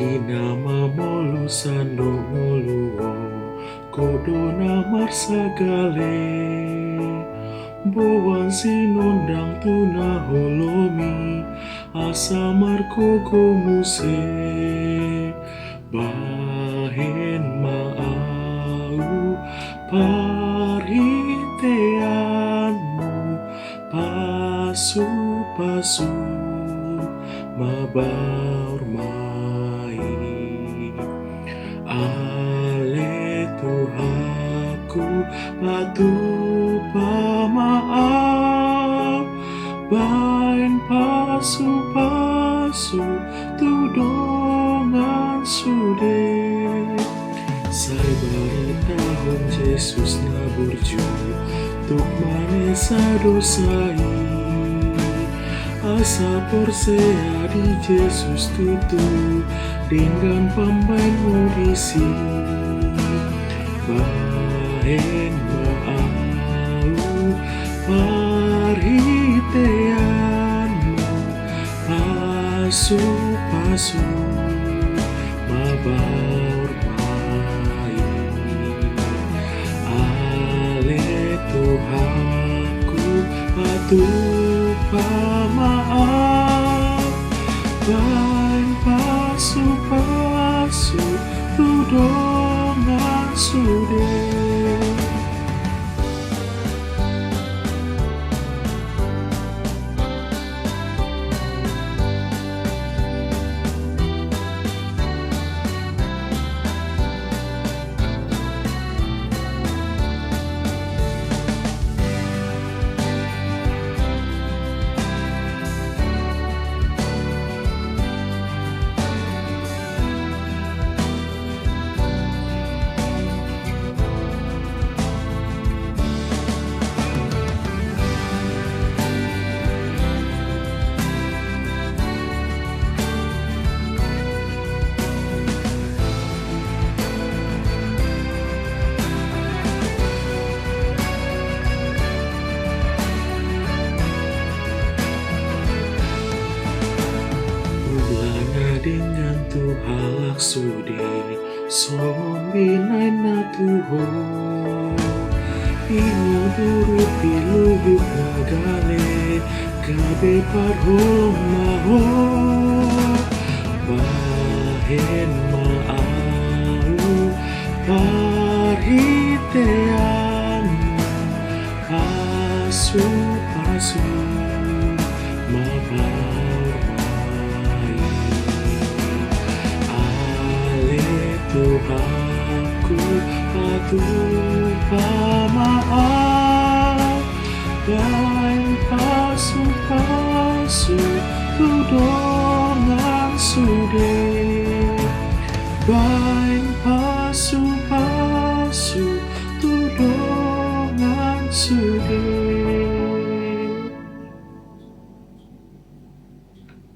Kinama molu sando moluo kodona marsagale Boan sinundang tuna holomi asa markogo muse Bahen maau parhiteanmu pasu-pasu mabaur mai Ale Tuhanku patu pamaaf bain pasu-pasu tudongan sude Sai bari tahun Yesus na burju tuk manesa dosai Asa porsea di Yesus tutu dengan pambain mudisi Bahen maau parhiteanmu pasu-pasu mabaur mai Ale Tuhanku patu pamaaf bain pasu-pasu tudongan sude dengan Tuhan sude sombinai na tuho Ino duru piluhuk nagale gabe parholong maho Bahen maau parhiteanmu pasu-pasu mabaur Tuhanku patu pamaaf bain pasu-pasu tudongan sude